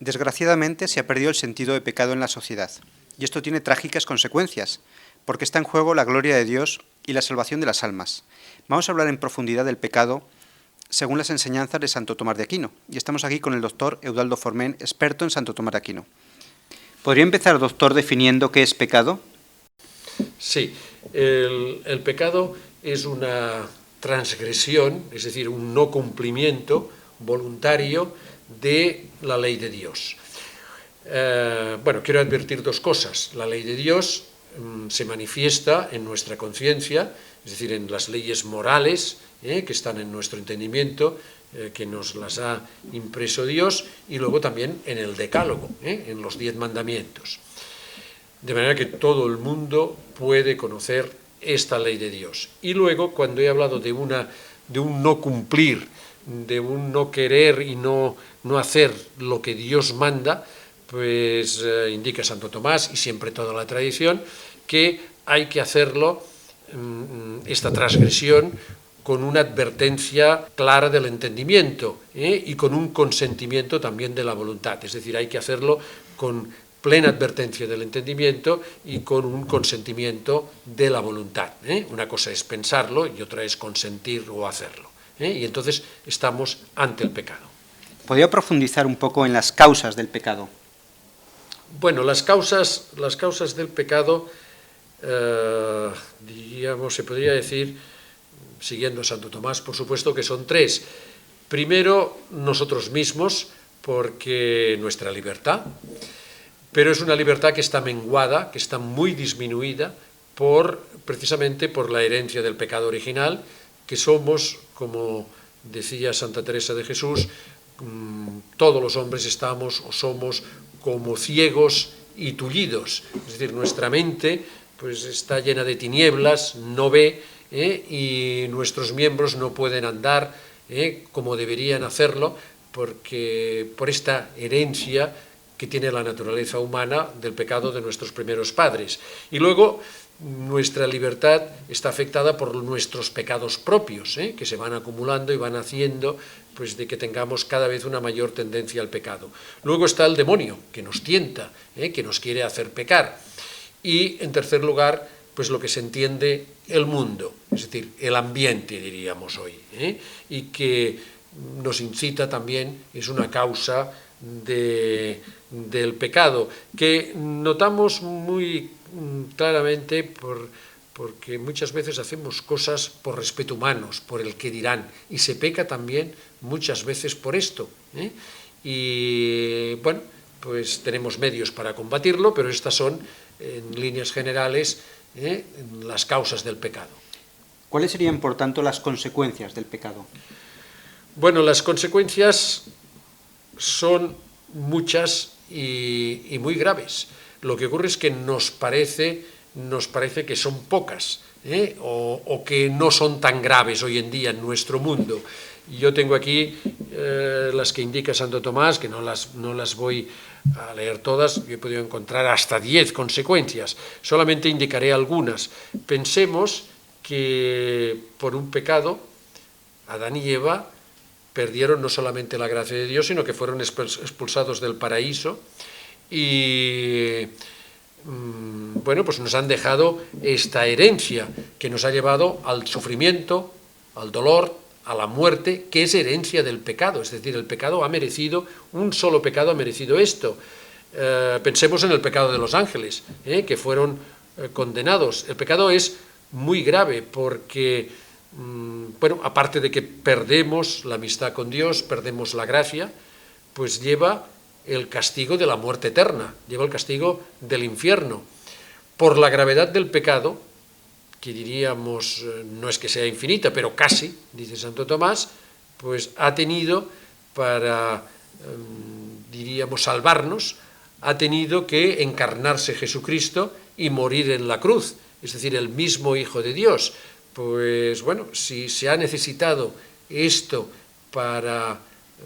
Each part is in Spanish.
Desgraciadamente se ha perdido el sentido de pecado en la sociedad, y esto tiene trágicas consecuencias, porque está en juego la gloria de Dios y la salvación de las almas. Vamos a hablar en profundidad del pecado según las enseñanzas de Santo Tomás de Aquino, y estamos aquí con el doctor Eudaldo Forment, experto en Santo Tomás de Aquino. ¿Podría empezar, doctor, definiendo qué es pecado? Sí, el pecado es una transgresión, es decir, un no cumplimiento voluntario de la ley de Dios. Quiero advertir dos cosas. La ley de Dios se manifiesta en nuestra conciencia, es decir, en las leyes morales que están en nuestro entendimiento, que nos las ha impreso Dios, y luego también en el Decálogo, en los 10 mandamientos. De manera que todo el mundo puede conocer esta ley de Dios. Y luego, cuando he hablado de un no cumplir, de un no querer y no hacer lo que Dios manda, pues indica Santo Tomás y siempre toda la tradición, que hay que hacerlo, esta transgresión, con una advertencia clara del entendimiento y con un consentimiento también de la voluntad. Es decir, hay que hacerlo con plena advertencia del entendimiento y con un consentimiento de la voluntad. Una cosa es pensarlo y otra es consentir o hacerlo. Y entonces estamos ante el pecado. ¿Podría profundizar un poco en las causas del pecado? Bueno, las causas del pecado, se podría decir, siguiendo a Santo Tomás, por supuesto, que son tres. Primero, nosotros mismos, porque nuestra libertad, pero es una libertad que está menguada, que está muy disminuida, precisamente por la herencia del pecado original, que somos, como decía Santa Teresa de Jesús, todos los hombres estamos o somos como ciegos y tullidos, es decir, nuestra mente pues está llena de tinieblas, no ve, y nuestros miembros no pueden andar como deberían hacerlo, porque por esta herencia que tiene la naturaleza humana del pecado de nuestros primeros padres. Y luego nuestra libertad está afectada por nuestros pecados propios, que se van acumulando y van haciendo pues, de que tengamos cada vez una mayor tendencia al pecado. Luego está el demonio, que nos tienta, que nos quiere hacer pecar. Y, en tercer lugar, pues lo que se entiende el mundo, es decir, el ambiente, diríamos hoy, y que nos incita también, es una causa del pecado, que notamos muy claramente porque muchas veces hacemos cosas por respeto humanos, por el que dirán, y se peca también muchas veces por esto. Y bueno, pues tenemos medios para combatirlo, pero estas son, en líneas generales, las causas del pecado. ¿Cuáles serían, por tanto, las consecuencias del pecado? Bueno, las consecuencias son muchas y muy graves. Lo que ocurre es que nos parece que son pocas, o que no son tan graves hoy en día en nuestro mundo. Yo tengo aquí las que indica Santo Tomás, que no las voy a leer todas, yo he podido encontrar hasta 10 consecuencias, solamente indicaré algunas. Pensemos que por un pecado, Adán y Eva perdieron no solamente la gracia de Dios, sino que fueron expulsados del paraíso y pues nos han dejado esta herencia que nos ha llevado al sufrimiento, al dolor, a la muerte, que es herencia del pecado. Es decir, el pecado ha merecido, un solo pecado ha merecido esto. Pensemos en el pecado de los ángeles, que fueron condenados. El pecado es muy grave porque, aparte de que perdemos la amistad con Dios, perdemos la gracia, pues lleva el castigo de la muerte eterna, lleva el castigo del infierno. Por la gravedad del pecado, que diríamos no es que sea infinita, pero casi, dice Santo Tomás, pues ha tenido para, salvarnos, ha tenido que encarnarse Jesucristo y morir en la cruz, es decir, el mismo Hijo de Dios. Pues bueno, si se ha necesitado esto para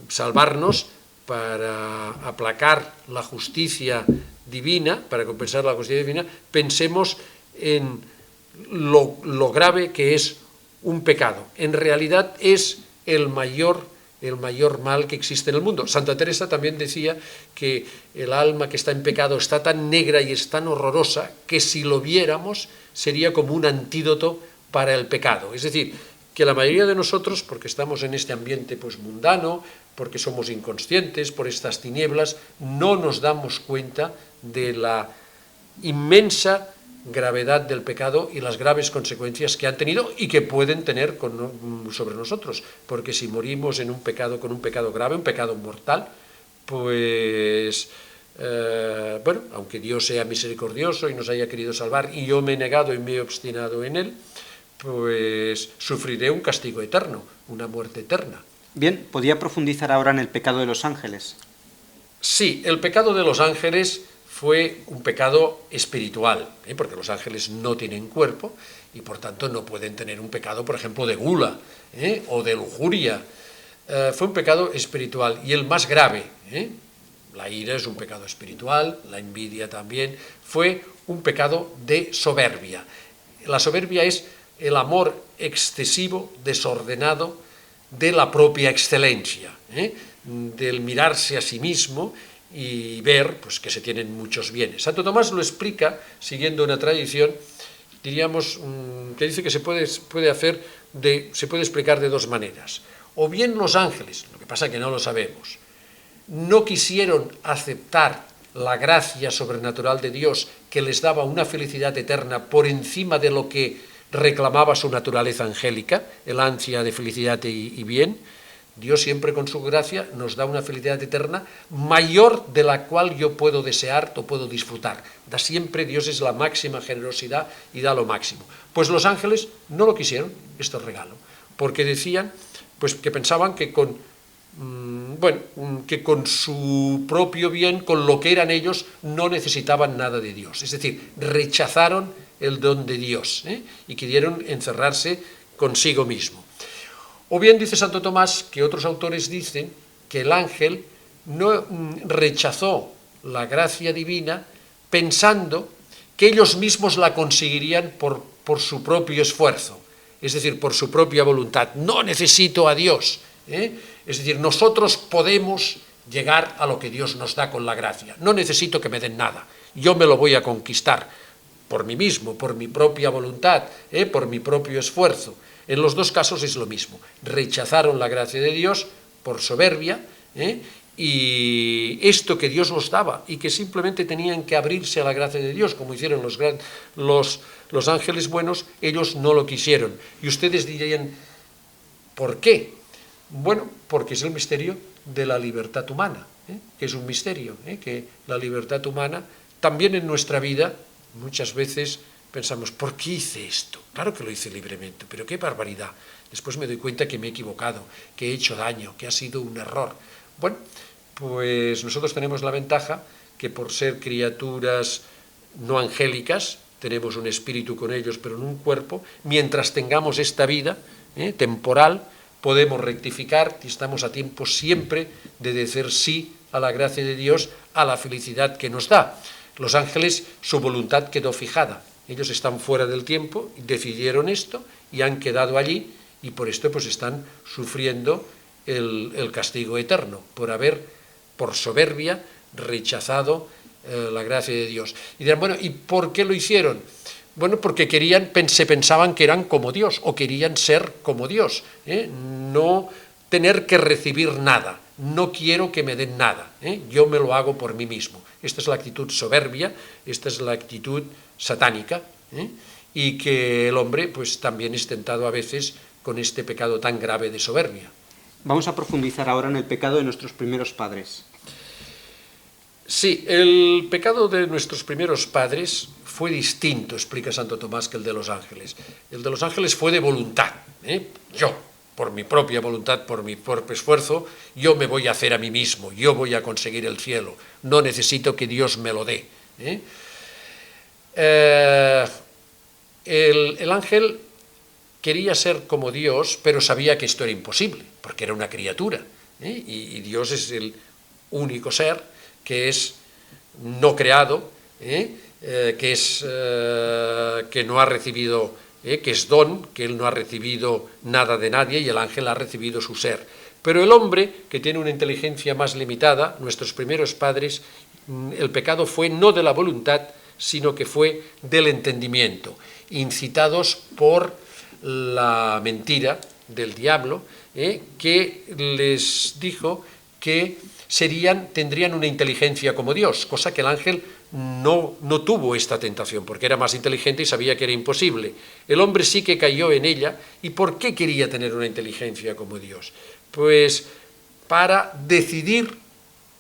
salvarnos, para aplacar la justicia divina, para compensar la justicia divina, pensemos en lo grave que es un pecado. En realidad es el mayor el mayor mal que existe en el mundo. Santa Teresa también decía que el alma que está en pecado está tan negra y es tan horrorosa que si lo viéramos sería como un antídoto para el pecado. Es decir, que la mayoría de nosotros, porque estamos en este ambiente pues mundano, porque somos inconscientes por estas tinieblas, no nos damos cuenta de la inmensa gravedad del pecado y las graves consecuencias que han tenido y que pueden tener sobre nosotros, porque si morimos en un pecado, con un pecado grave, un pecado mortal, pues bueno, aunque Dios sea misericordioso y nos haya querido salvar y yo me he negado y me he obstinado en él, pues sufriré un castigo eterno, una muerte eterna. Bien, ¿podría profundizar ahora en el pecado de los ángeles? Sí, el pecado de los ángeles fue un pecado espiritual, porque los ángeles no tienen cuerpo y por tanto no pueden tener un pecado, por ejemplo, de gula o de lujuria. Fue un pecado espiritual y el más grave. La ira es un pecado espiritual, la envidia también. Fue un pecado de soberbia. La soberbia es el amor excesivo, desordenado, de la propia excelencia, del mirarse a sí mismo y ver pues, que se tienen muchos bienes. Santo Tomás lo explica, siguiendo una tradición, diríamos, que dice que se puede explicar de dos maneras. O bien los ángeles, lo que pasa es que no lo sabemos, no quisieron aceptar la gracia sobrenatural de Dios que les daba una felicidad eterna por encima de lo que reclamaba su naturaleza angélica, el ansia de felicidad y bien. Dios siempre con su gracia nos da una felicidad eterna mayor de la cual yo puedo desear o puedo disfrutar. Da siempre, Dios es la máxima generosidad y da lo máximo. Pues los ángeles no lo quisieron, este regalo, porque decían, pues que pensaban que que con su propio bien, con lo que eran ellos, no necesitaban nada de Dios. Es decir, rechazaron el don de Dios y quisieron encerrarse consigo mismo. O bien dice Santo Tomás, que otros autores dicen que el ángel no rechazó la gracia divina pensando que ellos mismos la conseguirían por su propio esfuerzo, es decir, por su propia voluntad. No necesito a Dios. Es decir, nosotros podemos llegar a lo que Dios nos da con la gracia. No necesito que me den nada. Yo me lo voy a conquistar por mí mismo, por mi propia voluntad, por mi propio esfuerzo. En los dos casos es lo mismo. Rechazaron la gracia de Dios por soberbia, y esto que Dios nos daba y que simplemente tenían que abrirse a la gracia de Dios, como hicieron los ángeles buenos, ellos no lo quisieron. Y ustedes dirían, ¿por qué? Bueno, porque es el misterio de la libertad humana, que es un misterio, que la libertad humana también en nuestra vida muchas veces pensamos, ¿por qué hice esto? Claro que lo hice libremente, pero qué barbaridad. Después me doy cuenta que me he equivocado, que he hecho daño, que ha sido un error. Bueno, pues nosotros tenemos la ventaja que por ser criaturas no angélicas, tenemos un espíritu con ellos, pero en un cuerpo, mientras tengamos esta vida temporal, podemos rectificar y estamos a tiempo siempre de decir sí a la gracia de Dios, a la felicidad que nos da. Los ángeles, su voluntad quedó fijada. Ellos están fuera del tiempo, decidieron esto y han quedado allí y por esto pues están sufriendo el castigo eterno, por soberbia, rechazado la gracia de Dios. Y dirán, bueno, ¿y por qué lo hicieron? Bueno, porque se pensaban que eran como Dios, o querían ser como Dios, no tener que recibir nada, no quiero que me den nada, yo me lo hago por mí mismo. Esta es la actitud soberbia, esta es la actitud satánica, y que el hombre pues también es tentado a veces con este pecado tan grave de soberbia. Vamos a profundizar ahora en el pecado de nuestros primeros padres. Sí, el pecado de nuestros primeros padres fue distinto, explica Santo Tomás, que el de los ángeles. El de los ángeles fue de voluntad. Yo, por mi propia voluntad, por mi propio esfuerzo, yo me voy a hacer a mí mismo, yo voy a conseguir el cielo, no necesito que Dios me lo dé. El ángel quería ser como Dios, pero sabía que esto era imposible, porque era una criatura, y Dios es el único ser que es no creado, que no ha recibido, que es don, que él no ha recibido nada de nadie y el ángel ha recibido su ser. Pero el hombre, que tiene una inteligencia más limitada, nuestros primeros padres, el pecado fue no de la voluntad, sino que fue del entendimiento, incitados por la mentira del diablo, que les dijo que tendrían una inteligencia como Dios, cosa que el ángel no tuvo esta tentación, porque era más inteligente y sabía que era imposible. El hombre sí que cayó en ella. ¿Y por qué quería tener una inteligencia como Dios? Pues para decidir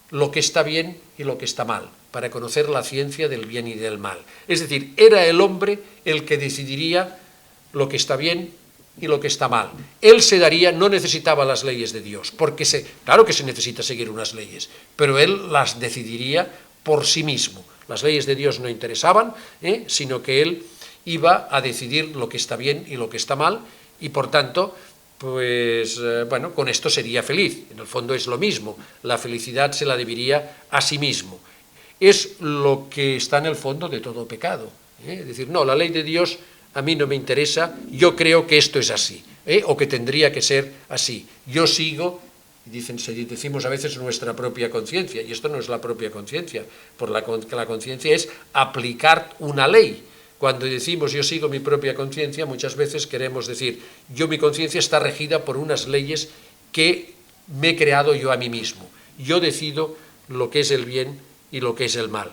lo que está bien y lo que está mal, para conocer la ciencia del bien y del mal. Es decir, era el hombre el que decidiría lo que está bien y lo que está mal. Él se daría, no necesitaba las leyes de Dios, porque claro que se necesita seguir unas leyes, pero él las decidiría por sí mismo. Las leyes de Dios no interesaban, sino que él iba a decidir lo que está bien y lo que está mal, y por tanto, pues bueno, con esto sería feliz. En el fondo es lo mismo, la felicidad se la debería a sí mismo. Es lo que está en el fondo de todo pecado. Es decir, no, la ley de Dios a mí no me interesa, yo creo que esto es así, o que tendría que ser así. Yo sigo, decimos a veces nuestra propia conciencia, y esto no es la propia conciencia, porque la conciencia es aplicar una ley. Cuando decimos yo sigo mi propia conciencia, muchas veces queremos decir, mi conciencia está regida por unas leyes que me he creado yo a mí mismo. Yo decido lo que es el bien y lo que es el mal.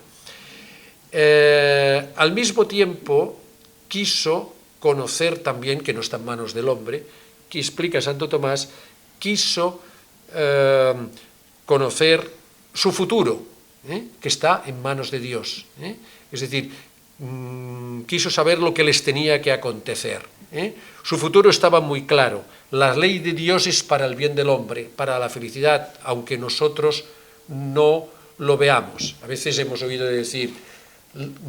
Al mismo tiempo, quiso conocer también, que no está en manos del hombre, que explica Santo Tomás, quiso conocer su futuro, que está en manos de Dios. Es decir, quiso saber lo que les tenía que acontecer. Su futuro estaba muy claro. La ley de Dios es para el bien del hombre, para la felicidad, aunque nosotros no lo veamos. A veces hemos oído decir,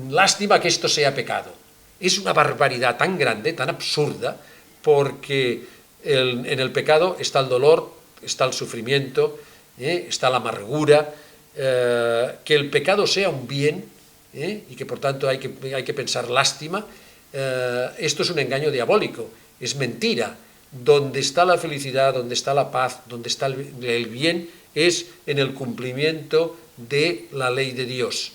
lástima que esto sea pecado. Es una barbaridad tan grande, tan absurda, porque en el pecado está el dolor, está el sufrimiento, está la amargura. Que el pecado sea un bien, y que por tanto hay que pensar lástima, esto es un engaño diabólico, es mentira. Donde está la felicidad, donde está la paz, donde está el bien, es en el cumplimiento de la ley de Dios.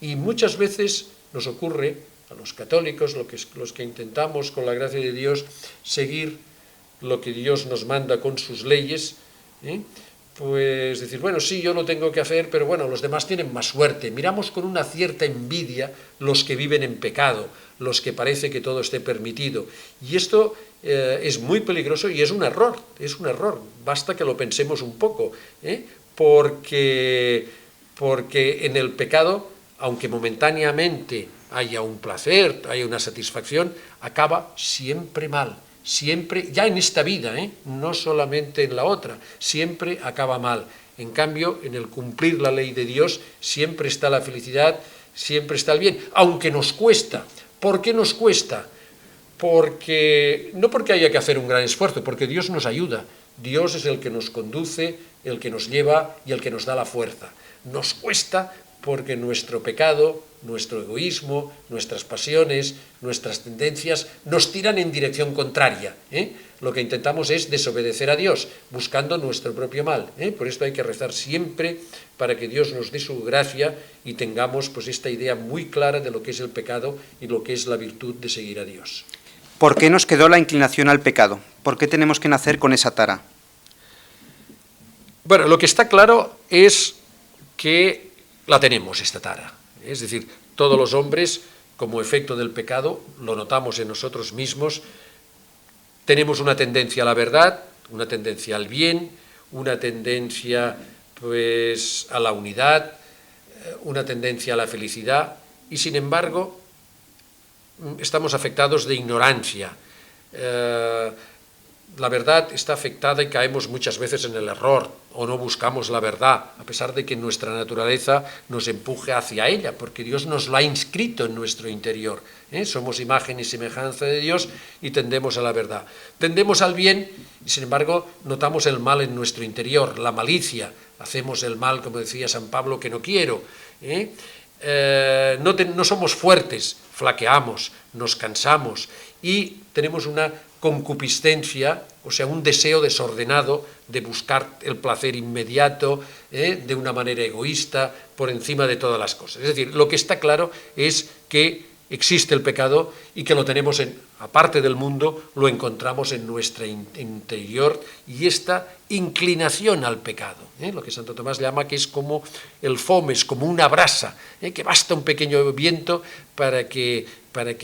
Y muchas veces nos ocurre a los católicos, los que intentamos con la gracia de Dios seguir lo que Dios nos manda con sus leyes, pues decir, bueno, sí, yo lo tengo que hacer, pero bueno, los demás tienen más suerte. Miramos con una cierta envidia los que viven en pecado, los que parece que todo esté permitido. Y esto es muy peligroso y es un error, basta que lo pensemos un poco, porque en el pecado, aunque momentáneamente haya un placer, haya una satisfacción, acaba siempre mal. Siempre, ya en esta vida, no solamente en la otra, siempre acaba mal. En cambio, en el cumplir la ley de Dios, siempre está la felicidad, siempre está el bien, aunque nos cuesta. ¿Por qué nos cuesta? No porque haya que hacer un gran esfuerzo, porque Dios nos ayuda. Dios es el que nos conduce, el que nos lleva y el que nos da la fuerza. Nos cuesta porque nuestro pecado, nuestro egoísmo, nuestras pasiones, nuestras tendencias nos tiran en dirección contraria. Lo que intentamos es desobedecer a Dios, buscando nuestro propio mal. Por esto hay que rezar siempre para que Dios nos dé su gracia y tengamos pues esta idea muy clara de lo que es el pecado y lo que es la virtud de seguir a Dios. ¿Por qué nos quedó la inclinación al pecado? ¿Por qué tenemos que nacer con esa tara? Bueno, lo que está claro es que la tenemos, esta tara. Es decir, todos los hombres, como efecto del pecado, lo notamos en nosotros mismos, tenemos una tendencia a la verdad, una tendencia al bien, una tendencia pues a la unidad, una tendencia a la felicidad, y sin embargo estamos afectados de ignorancia. La verdad está afectada y caemos muchas veces en el error, o no buscamos la verdad, a pesar de que nuestra naturaleza nos empuje hacia ella, porque Dios nos lo ha inscrito en nuestro interior. Somos imagen y semejanza de Dios y tendemos a la verdad. Tendemos al bien y, sin embargo, notamos el mal en nuestro interior, la malicia. Hacemos el mal, como decía San Pablo, que no quiero. No somos fuertes, flaqueamos, nos cansamos y tenemos una concupiscencia o sea, un deseo desordenado de buscar el placer inmediato, de una manera egoísta, por encima de todas las cosas. Es decir, lo que está claro es que existe el pecado y que lo tenemos, aparte del mundo, lo encontramos en nuestro interior, y esta inclinación al pecado, lo que Santo Tomás llama que es como el fomes, como una brasa, que basta un pequeño viento para que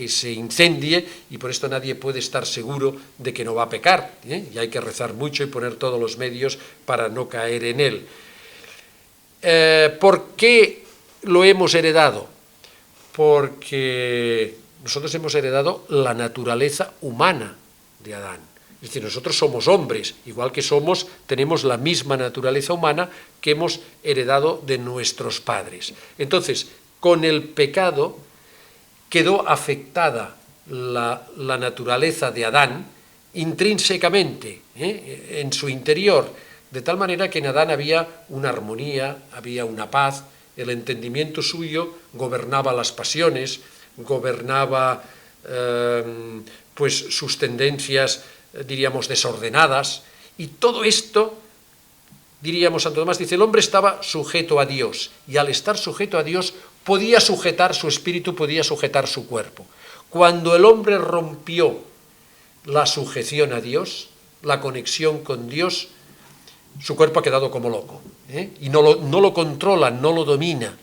se incendie, y por esto nadie puede estar seguro de que no va a pecar, y hay que rezar mucho y poner todos los medios para no caer en él. ¿Por qué lo hemos heredado? Porque nosotros hemos heredado la naturaleza humana de Adán. Es decir, nosotros somos hombres, igual que tenemos la misma naturaleza humana que hemos heredado de nuestros padres. Entonces, con el pecado quedó afectada la naturaleza de Adán intrínsecamente, en su interior, de tal manera que en Adán había una armonía, había una paz, el entendimiento suyo gobernaba las pasiones, gobernaba pues sus tendencias, diríamos, desordenadas, y todo esto, diríamos, Santo Tomás dice, el hombre estaba sujeto a Dios, y al estar sujeto a Dios podía sujetar su espíritu, podía sujetar su cuerpo. Cuando el hombre rompió la sujeción a Dios, la conexión con Dios, su cuerpo ha quedado como loco, y no lo controla, no lo domina,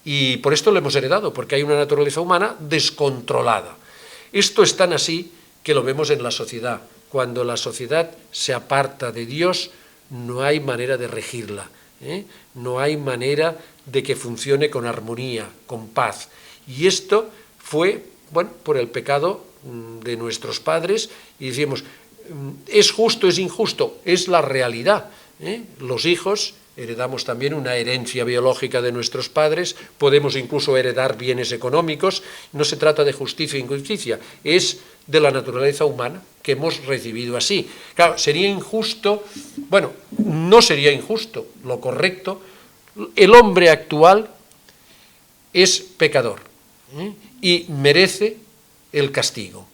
y por esto lo hemos heredado, porque hay una naturaleza humana descontrolada. Esto es tan así que lo vemos en la sociedad. Cuando la sociedad se aparta de Dios, no hay manera de regirla, no hay manera de que funcione con armonía, con paz. Y esto fue, bueno, por el pecado de nuestros padres, y decimos, ¿es justo, es injusto? Es la realidad. Los hijos heredamos también una herencia biológica de nuestros padres, podemos incluso heredar bienes económicos, no se trata de justicia e injusticia, es de la naturaleza humana que hemos recibido así. Claro, sería injusto, bueno, no sería injusto, lo correcto, el hombre actual es pecador, y merece el castigo,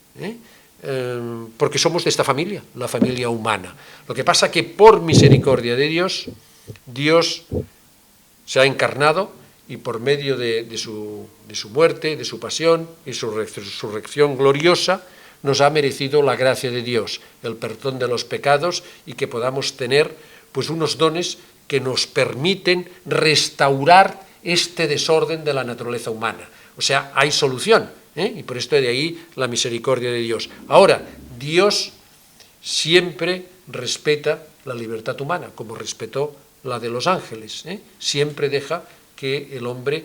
porque somos de esta familia, la familia humana. Lo que pasa que por misericordia de Dios, Dios se ha encarnado, y por medio de su muerte, de su pasión y su resurrección gloriosa, nos ha merecido la gracia de Dios, el perdón de los pecados, y que podamos tener pues unos dones que nos permiten restaurar este desorden de la naturaleza humana. O sea, hay solución, y por esto de ahí la misericordia de Dios. Ahora, Dios siempre respeta la libertad humana, como respetó la de los ángeles, siempre deja que el hombre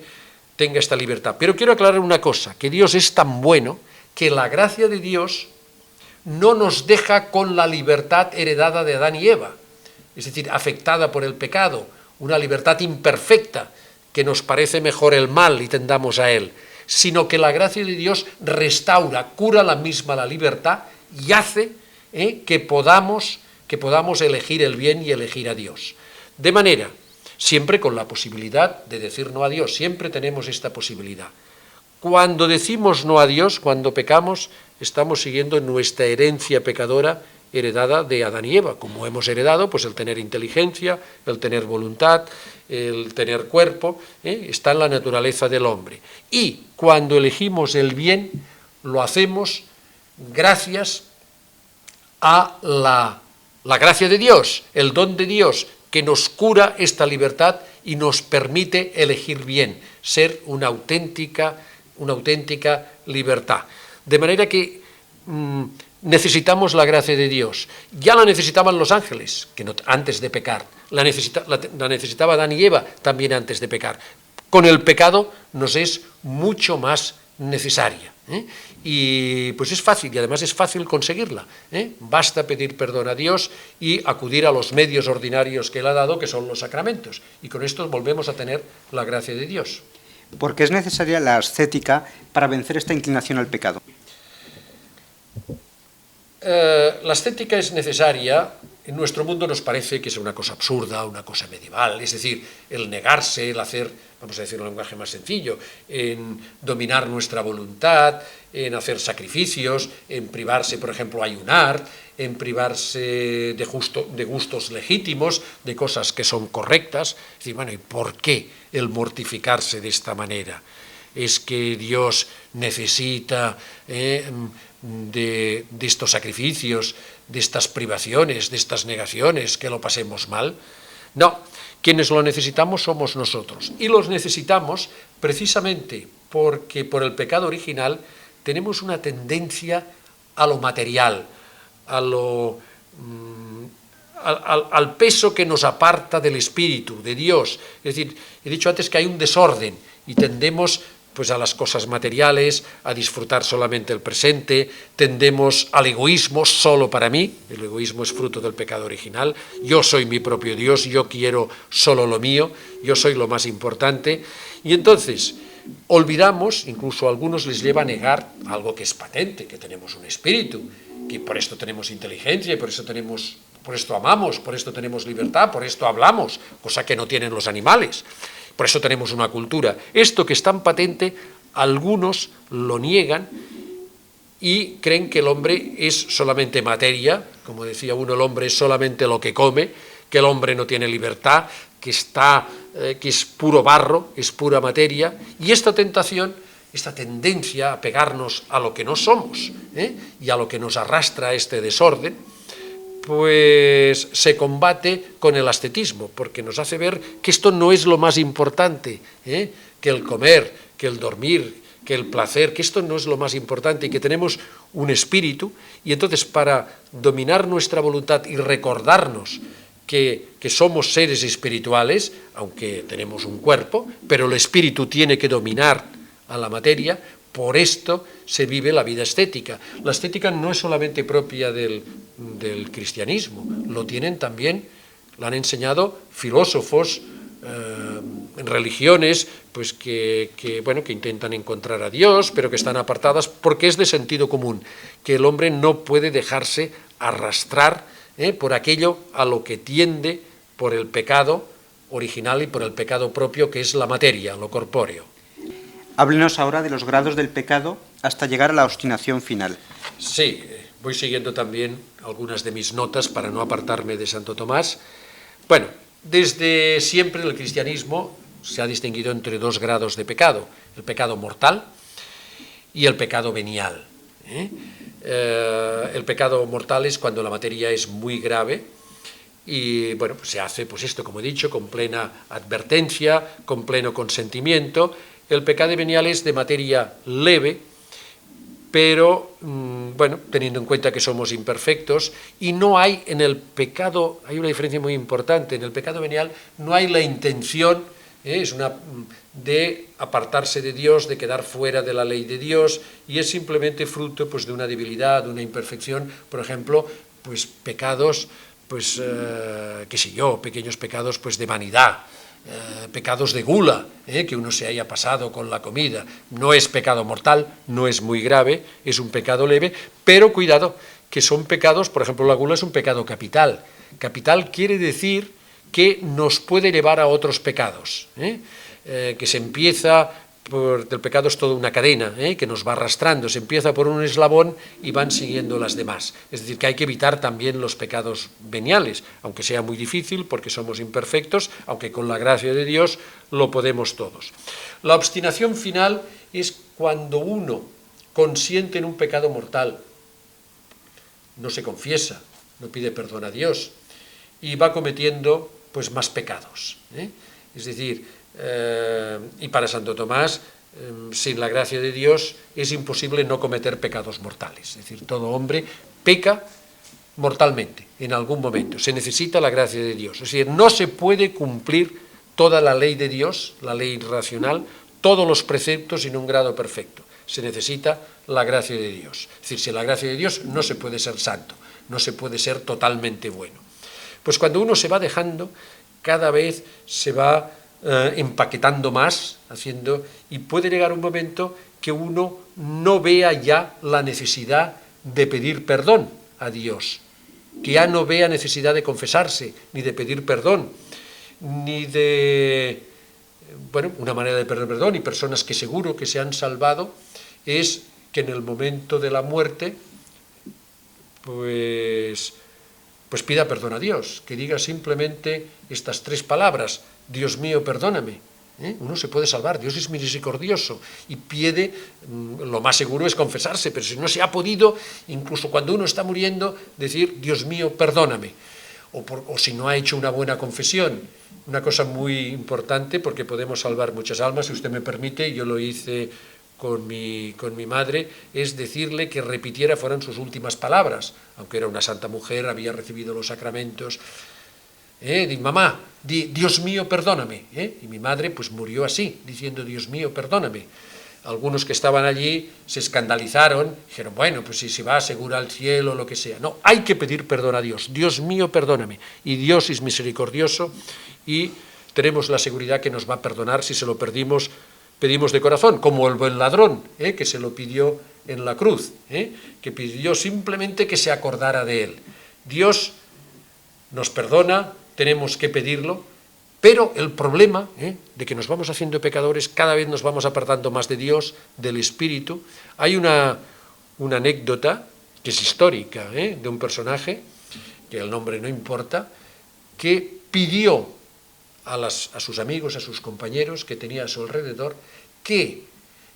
tenga esta libertad. Pero quiero aclarar una cosa, que Dios es tan bueno que la gracia de Dios no nos deja con la libertad heredada de Adán y Eva, es decir, afectada por el pecado, una libertad imperfecta, que nos parece mejor el mal y tendamos a él, sino que la gracia de Dios restaura, cura la libertad, y hace que podamos elegir el bien y elegir a Dios. De manera, siempre con la posibilidad de decir no a Dios, siempre tenemos esta posibilidad. Cuando decimos no a Dios, cuando pecamos, estamos siguiendo nuestra herencia pecadora heredada de Adán y Eva, como hemos heredado, pues el tener inteligencia, el tener voluntad, el tener cuerpo, está en la naturaleza del hombre. Y cuando elegimos el bien, lo hacemos gracias a la gracia de Dios, el don de Dios, que nos cura esta libertad y nos permite elegir bien, ser una auténtica libertad. De manera que necesitamos la gracia de Dios. Ya la necesitaban los ángeles, antes de pecar. La necesitaba Adán y Eva también antes de pecar. Con el pecado nos es mucho más necesaria. Y pues es fácil, y además es fácil conseguirla. Basta pedir perdón a Dios y acudir a los medios ordinarios que Él ha dado, que son los sacramentos. Y con esto volvemos a tener la gracia de Dios. ¿Por qué es necesaria la ascética para vencer esta inclinación al pecado? La ascética es necesaria en nuestro mundo nos parece que es una cosa absurda, una cosa medieval, es decir, el negarse, el hacer, vamos a decir en un lenguaje más sencillo, en dominar nuestra voluntad, en hacer sacrificios, en privarse, por ejemplo, ayunar, en privarse de gustos legítimos, de cosas que son correctas. Es decir, bueno, ¿y por qué el mortificarse de esta manera? ¿Es que Dios necesita de estos sacrificios, de estas privaciones, de estas negaciones, que lo pasemos mal? No, quienes lo necesitamos somos nosotros. Y los necesitamos precisamente porque por el pecado original tenemos una tendencia a lo material, al peso que nos aparta del Espíritu, de Dios. Es decir, he dicho antes que hay un desorden y tendemos pues a las cosas materiales, a disfrutar solamente el presente, tendemos al egoísmo solo para mí. El egoísmo es fruto del pecado original. Yo soy mi propio Dios, yo quiero solo lo mío, yo soy lo más importante. Y entonces olvidamos, incluso a algunos les lleva a negar algo que es patente, que tenemos un espíritu, que por esto tenemos inteligencia, y por esto amamos, por esto tenemos libertad, por esto hablamos, cosa que no tienen los animales. Por eso tenemos una cultura. Esto que es tan patente, algunos lo niegan y creen que el hombre es solamente materia, como decía uno, el hombre es solamente lo que come, que el hombre no tiene libertad, que es puro barro, es pura materia, y esta tentación, esta tendencia a pegarnos a lo que no somos, y a lo que nos arrastra a este desorden, pues se combate con el ascetismo, porque nos hace ver que esto no es lo más importante, que el comer, que el dormir, que el placer, que esto no es lo más importante y que tenemos un espíritu, y entonces para dominar nuestra voluntad y recordarnos que somos seres espirituales, aunque tenemos un cuerpo, pero el espíritu tiene que dominar a la materia. Por esto se vive la vida estética. La estética no es solamente propia del cristianismo, lo tienen también, lo han enseñado filósofos en religiones pues que intentan encontrar a Dios, pero que están apartadas porque es de sentido común, que el hombre no puede dejarse arrastrar por aquello a lo que tiende por el pecado original y por el pecado propio, que es la materia, lo corpóreo. Háblenos ahora de los grados del pecado hasta llegar a la obstinación final. Sí, voy siguiendo también algunas de mis notas para no apartarme de Santo Tomás. Bueno, desde siempre en el cristianismo se ha distinguido entre dos grados de pecado, el pecado mortal y el pecado venial. El pecado mortal es cuando la materia es muy grave y bueno, pues se hace pues esto, como he dicho, con plena advertencia, con pleno consentimiento. El pecado venial es de materia leve, pero bueno, teniendo en cuenta que somos imperfectos, y no hay en el pecado, hay una diferencia muy importante, en el pecado venial no hay la intención, de apartarse de Dios, de quedar fuera de la ley de Dios, y es simplemente fruto pues de una debilidad, de una imperfección, por ejemplo, pues pecados, pues qué sé yo, pequeños pecados pues de vanidad, pecados de gula, que uno se haya pasado con la comida. No es pecado mortal, no es muy grave, es un pecado leve, pero cuidado, que son pecados, por ejemplo, la gula es un pecado capital. Capital quiere decir que nos puede llevar a otros pecados, que se empieza el pecado es toda una cadena, que nos va arrastrando, se empieza por un eslabón y van siguiendo las demás. Es decir, que hay que evitar también los pecados veniales, aunque sea muy difícil porque somos imperfectos, aunque con la gracia de Dios lo podemos todos. La obstinación final es cuando uno consiente en un pecado mortal, no se confiesa, no pide perdón a Dios y va cometiendo pues más pecados. Es decir, y para Santo Tomás, sin la gracia de Dios es imposible no cometer pecados mortales. Es decir, todo hombre peca mortalmente en algún momento. Se necesita la gracia de Dios. Es decir, no se puede cumplir toda la ley de Dios, la ley racional, todos los preceptos en un grado perfecto. Se necesita la gracia de Dios. Es decir, sin la gracia de Dios no se puede ser santo, no se puede ser totalmente bueno. Pues cuando uno se va dejando, cada vez se va empaquetando más, y puede llegar un momento que uno no vea ya la necesidad de pedir perdón a Dios, que ya no vea necesidad de confesarse, ni de pedir perdón, ni de, bueno, una manera de pedir perdón, y personas que seguro que se han salvado, es que en el momento de la muerte, pues pida perdón a Dios, que diga simplemente estas 3 palabras: Dios mío, perdóname. Uno se puede salvar, Dios es misericordioso, y pide, lo más seguro es confesarse, pero si no se ha podido, incluso cuando uno está muriendo, decir: Dios mío, perdóname. O si no ha hecho una buena confesión, una cosa muy importante, porque podemos salvar muchas almas, si usted me permite, yo lo hice con mi madre, es decirle que repitiera, fueran sus últimas palabras, aunque era una santa mujer, había recibido los sacramentos. Mamá, Dios mío, perdóname. Y mi madre pues murió así, diciendo: Dios mío, perdóname. Algunos que estaban allí se escandalizaron, dijeron: bueno, pues si se va seguro al cielo, lo que sea. No, hay que pedir perdón a Dios. Dios mío, perdóname. Y Dios es misericordioso y tenemos la seguridad que nos va a perdonar si se lo pedimos de corazón, como el buen ladrón, que se lo pidió en la cruz, que pidió simplemente que se acordara de él. Dios nos perdona, tenemos que pedirlo, pero el problema de que nos vamos haciendo pecadores, cada vez nos vamos apartando más de Dios, del Espíritu. Hay una anécdota que es histórica, de un personaje, que el nombre no importa, que pidió a sus amigos, a sus compañeros que tenía a su alrededor, que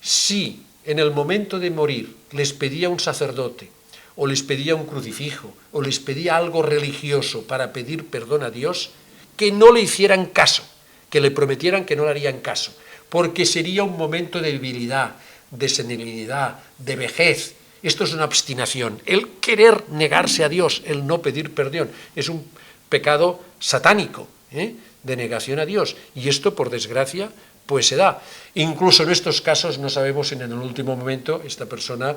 si en el momento de morir les pedía un sacerdote, o les pedía un crucifijo, o les pedía algo religioso para pedir perdón a Dios, que no le hicieran caso, que le prometieran que no le harían caso, porque sería un momento de debilidad, de senilidad, de vejez. Esto es una obstinación. El querer negarse a Dios, el no pedir perdón, es un pecado satánico, de negación a Dios. Y esto, por desgracia, pues se da. Incluso en estos casos no sabemos si en el último momento esta persona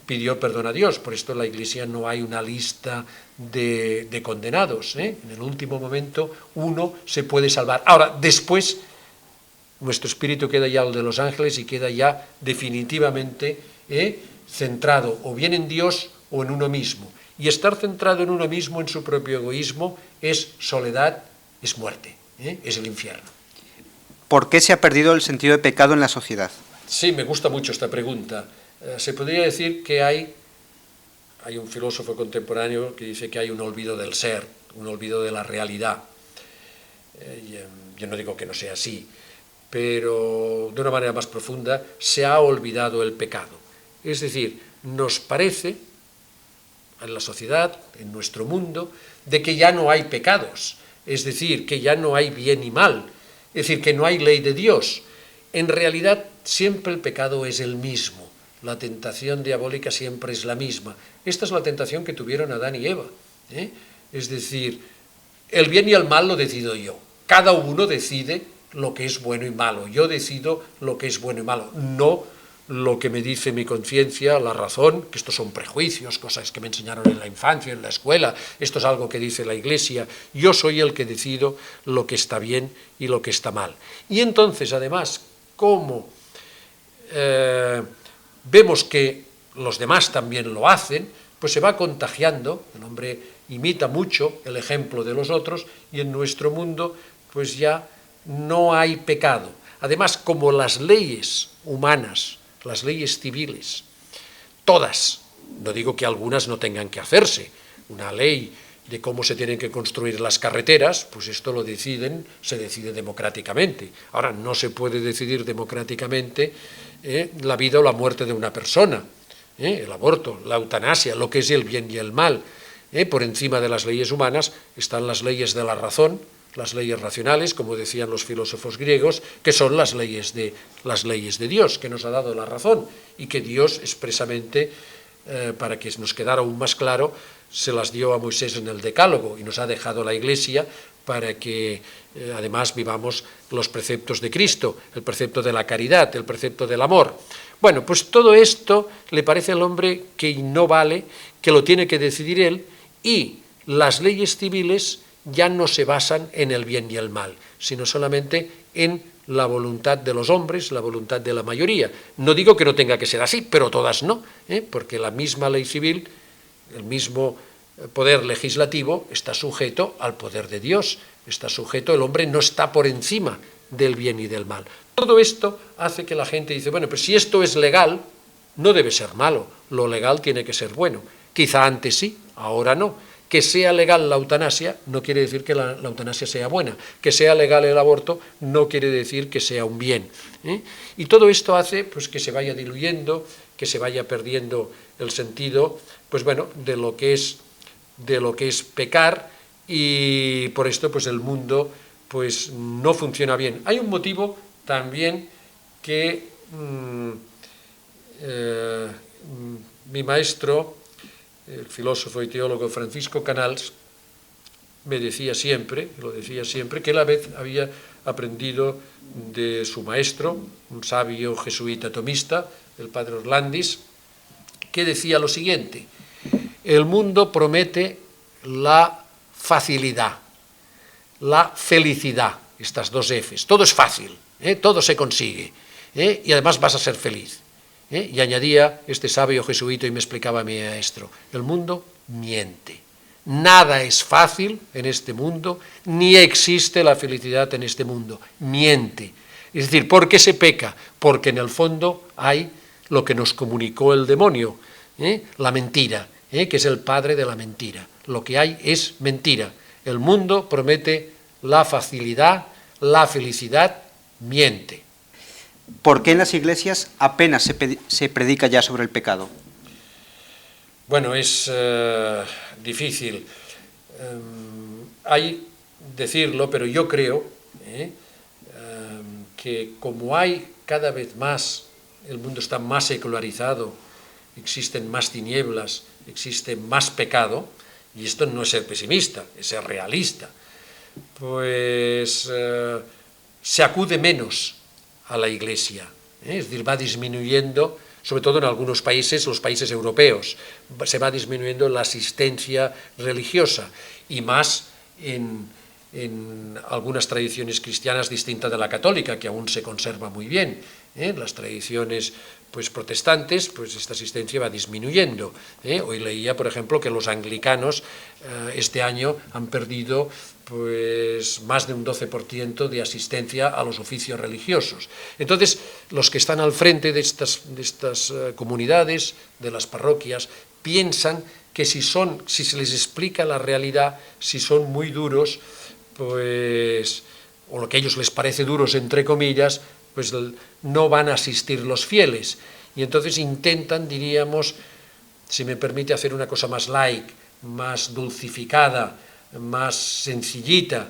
pidió perdón a Dios. Por esto en la Iglesia no hay una lista de condenados. En el último momento uno se puede salvar. Ahora, después, nuestro espíritu queda ya el de los ángeles y queda ya definitivamente centrado o bien en Dios o en uno mismo. Y estar centrado en uno mismo, en su propio egoísmo, es soledad, es muerte, es el infierno. ¿Por qué se ha perdido el sentido de pecado en la sociedad? Sí, me gusta mucho esta pregunta. Se podría decir que hay un filósofo contemporáneo que dice que hay un olvido del ser, un olvido de la realidad. Yo no digo que no sea así, pero de una manera más profunda se ha olvidado el pecado. Es decir, nos parece en la sociedad, en nuestro mundo, de que ya no hay pecados, es decir, que ya no hay bien y mal, es decir, que no hay ley de Dios. En realidad, siempre el pecado es el mismo. La tentación diabólica siempre es la misma. Esta es la tentación que tuvieron Adán y Eva. Es decir, el bien y el mal lo decido yo. Cada uno decide lo que es bueno y malo. Yo decido lo que es bueno y malo, no lo que me dice mi conciencia, la razón, que estos son prejuicios, cosas que me enseñaron en la infancia, en la escuela, esto es algo que dice la Iglesia. Yo soy el que decido lo que está bien y lo que está mal. Y entonces, además, como vemos que los demás también lo hacen, pues se va contagiando, el hombre imita mucho el ejemplo de los otros, y en nuestro mundo pues ya no hay pecado. Además, como las leyes humanas, las leyes civiles, todas, no digo que algunas no tengan que hacerse, una ley de cómo se tienen que construir las carreteras, pues esto se decide democráticamente. Ahora, no se puede decidir democráticamente la vida o la muerte de una persona, el aborto, la eutanasia, lo que es el bien y el mal. Por encima de las leyes humanas están las leyes de la razón, las leyes racionales, como decían los filósofos griegos, que son las leyes de Dios, que nos ha dado la razón, y que Dios expresamente, para que nos quedara aún más claro, se las dio a Moisés en el Decálogo, y nos ha dejado la Iglesia para que además vivamos los preceptos de Cristo, el precepto de la caridad, el precepto del amor. Bueno, pues todo esto le parece al hombre que no vale, que lo tiene que decidir él, y las leyes civiles ya no se basan en el bien y el mal, sino solamente en la voluntad de los hombres, la voluntad de la mayoría. No digo que no tenga que ser así, pero todas no, porque la misma ley civil, el mismo poder legislativo está sujeto al poder de Dios, está sujeto, el hombre no está por encima del bien y del mal. Todo esto hace que la gente dice, bueno, pues si esto es legal, no debe ser malo, lo legal tiene que ser bueno. Quizá antes sí, ahora no. Que sea legal la eutanasia no quiere decir que la eutanasia sea buena. Que sea legal el aborto no quiere decir que sea un bien. Y todo esto hace pues, que se vaya diluyendo, que se vaya perdiendo el sentido, pues bueno, de lo que es pecar, y por esto pues el mundo pues no funciona bien. Hay un motivo también que mi maestro, el filósofo y teólogo Francisco Canals, me decía siempre, que él había aprendido de su maestro, un sabio jesuita tomista, el padre Orlandis, que decía lo siguiente: el mundo promete la facilidad, la felicidad, estas dos Fs, todo es fácil, todo se consigue, y además vas a ser feliz. Y añadía este sabio jesuita y me explicaba a mi maestro, el mundo miente. Nada es fácil en este mundo, ni existe la felicidad en este mundo. Miente. Es decir, ¿por qué se peca? Porque en el fondo hay lo que nos comunicó el demonio, la mentira, que es el padre de la mentira. Lo que hay es mentira. El mundo promete la facilidad, la felicidad, miente. ¿Por qué en las iglesias apenas se predica ya sobre el pecado? Bueno, es difícil hay decirlo, pero yo creo que como hay cada vez más, el mundo está más secularizado, existen más tinieblas, existe más pecado, y esto no es ser pesimista, es ser realista, pues se acude menos a la Iglesia, es decir, va disminuyendo, sobre todo en algunos países, los países europeos, se va disminuyendo la asistencia religiosa, y más en algunas tradiciones cristianas distintas de la católica, que aún se conserva muy bien. Las tradiciones pues, protestantes, pues esta asistencia va disminuyendo. Hoy leía, por ejemplo, que los anglicanos este año han perdido pues, más de un 12% de asistencia a los oficios religiosos. Entonces, los que están al frente de estas comunidades, de las parroquias, piensan que si se les explica la realidad, si son muy duros, pues, o lo que a ellos les parece duros, entre comillas, pues no van a asistir los fieles. Y entonces intentan, diríamos, si me permite hacer una cosa más light, más dulcificada, más sencillita,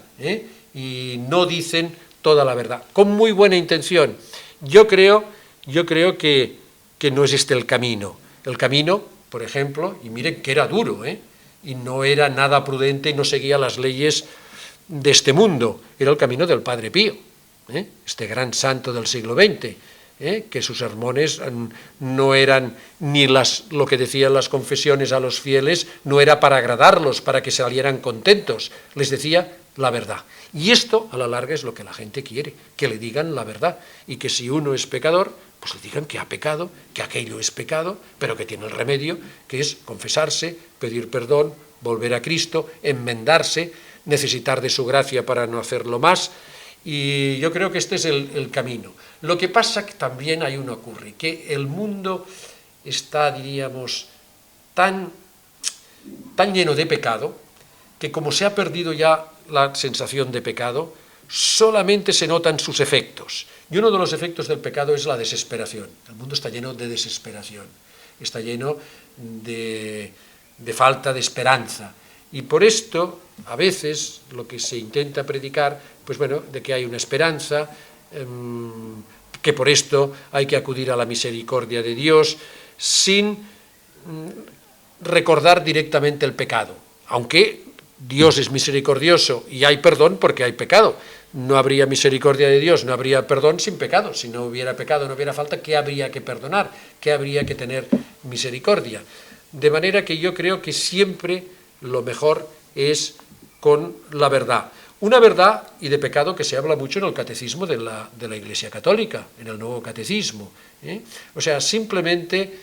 y no dicen toda la verdad, con muy buena intención. Yo creo que no es este el camino. El camino, por ejemplo, y miren que era duro, y no era nada prudente y no seguía las leyes de este mundo, era el camino del Padre Pío, este gran santo del siglo XX, que sus sermones no eran ni lo que decían las confesiones a los fieles, no era para agradarlos, para que salieran contentos, les decía la verdad. Y esto, a la larga, es lo que la gente quiere, que le digan la verdad, y que si uno es pecador, pues le digan que ha pecado, que aquello es pecado, pero que tiene el remedio, que es confesarse, pedir perdón, volver a Cristo, enmendarse, necesitar de su gracia para no hacerlo más, y yo creo que este es el camino. Lo que pasa que también hay uno ocurre, que el mundo está, diríamos, tan lleno de pecado, que como se ha perdido ya la sensación de pecado, solamente se notan sus efectos. Y uno de los efectos del pecado es la desesperación. El mundo está lleno de desesperación, está lleno de falta de esperanza. Y por esto, a veces, lo que se intenta predicar, pues bueno, de que hay una esperanza, que por esto hay que acudir a la misericordia de Dios, sin recordar directamente el pecado. Aunque Dios es misericordioso y hay perdón porque hay pecado. No habría misericordia de Dios, no habría perdón sin pecado. Si no hubiera pecado, no hubiera falta, ¿qué habría que perdonar? ¿Qué habría que tener misericordia? De manera que yo creo que siempre lo mejor es con la verdad. Una verdad y de pecado que se habla mucho en el catecismo de la Iglesia Católica, en el nuevo catecismo. O sea, simplemente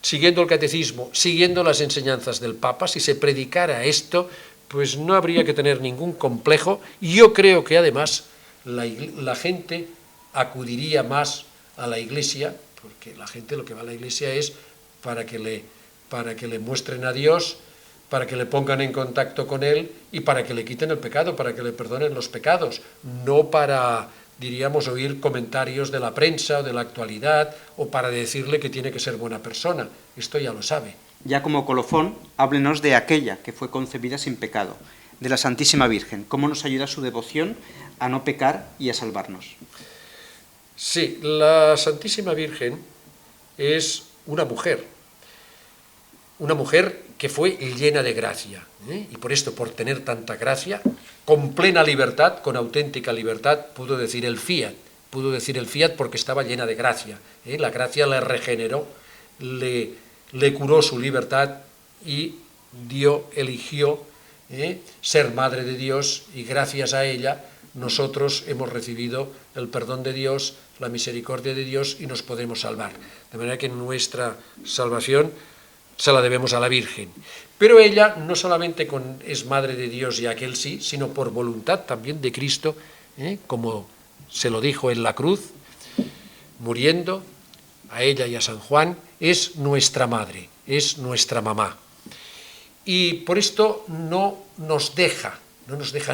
siguiendo el catecismo, siguiendo las enseñanzas del Papa, si se predicara esto, pues no habría que tener ningún complejo. Y yo creo que además la gente acudiría más a la Iglesia, porque la gente lo que va a la Iglesia es para que le muestren a Dios, para que le pongan en contacto con Él y para que le quiten el pecado, para que le perdonen los pecados, no para, diríamos, oír comentarios de la prensa o de la actualidad o para decirle que tiene que ser buena persona. Esto ya lo sabe. Ya como colofón, háblenos de aquella que fue concebida sin pecado, de la Santísima Virgen. ¿Cómo nos ayuda su devoción a no pecar y a salvarnos? Sí, la Santísima Virgen es una mujer que fue llena de gracia, y por esto, por tener tanta gracia, con plena libertad, con auténtica libertad, pudo decir el fiat porque estaba llena de gracia, la gracia le regeneró, le curó su libertad y eligió ser Madre de Dios, y gracias a ella nosotros hemos recibido el perdón de Dios, la misericordia de Dios y nos podemos salvar. De manera que nuestra salvación se la debemos a la Virgen. Pero ella no solamente es Madre de Dios y aquel sí, sino por voluntad también de Cristo, como se lo dijo en la cruz, muriendo, a ella y a San Juan, es nuestra madre, es nuestra mamá. Y por esto no nos deja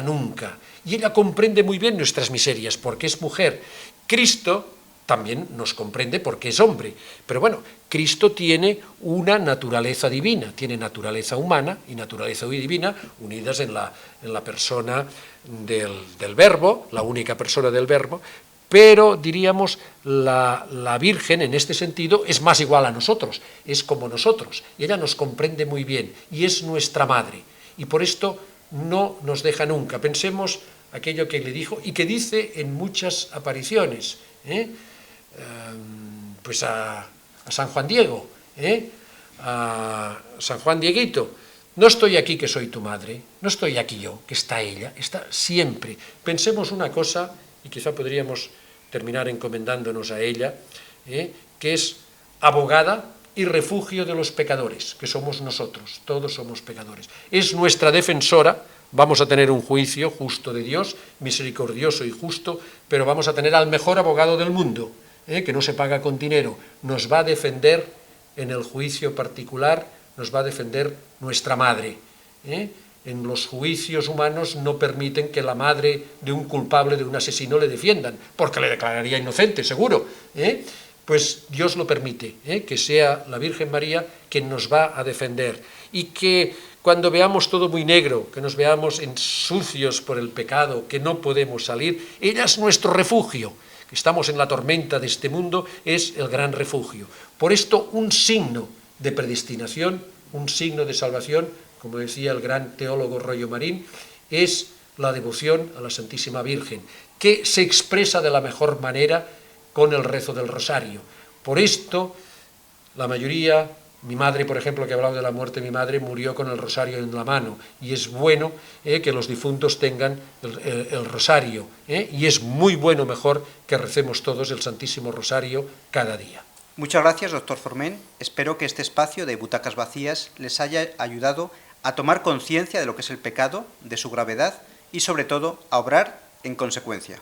nunca. Y ella comprende muy bien nuestras miserias, porque es mujer. Cristo también nos comprende porque es hombre. Pero bueno, Cristo tiene una naturaleza divina, tiene naturaleza humana y naturaleza divina unidas en la persona del Verbo, la única persona del Verbo, pero diríamos la Virgen en este sentido es más igual a nosotros, es como nosotros, y ella nos comprende muy bien y es nuestra madre, y por esto no nos deja nunca. Pensemos aquello que le dijo y que dice en muchas apariciones, pues a San Juan Diego, a San Juan Dieguito: no estoy aquí que soy tu madre, no estoy aquí yo, que está ella, está siempre. Pensemos una cosa, y quizá podríamos terminar encomendándonos a ella, que es abogada y refugio de los pecadores, que somos nosotros, todos somos pecadores. Es nuestra defensora. Vamos a tener un juicio justo de Dios, misericordioso y justo, pero vamos a tener al mejor abogado del mundo, que no se paga con dinero. Nos va a defender en el juicio particular, nos va a defender nuestra madre. En los juicios humanos no permiten que la madre de un culpable, de un asesino, le defiendan, porque le declararía inocente, seguro. Pues Dios lo permite, que sea la Virgen María quien nos va a defender. Y que cuando veamos todo muy negro, que nos veamos sucios por el pecado, que no podemos salir, ella es nuestro refugio. Que estamos en la tormenta de este mundo, es el gran refugio. Por esto, un signo de predestinación, un signo de salvación, como decía el gran teólogo Rollo Marín, es la devoción a la Santísima Virgen, que se expresa de la mejor manera con el rezo del rosario. Por esto, la mayoría, mi madre, por ejemplo, que ha hablado de la muerte de mi madre, murió con el rosario en la mano, y es bueno que los difuntos tengan el rosario, y es muy bueno, mejor, que recemos todos el Santísimo Rosario cada día. Muchas gracias, doctor Forment. Espero que este espacio de Butacas Vacías les haya ayudado a tomar conciencia de lo que es el pecado, de su gravedad y, sobre todo, a obrar en consecuencia.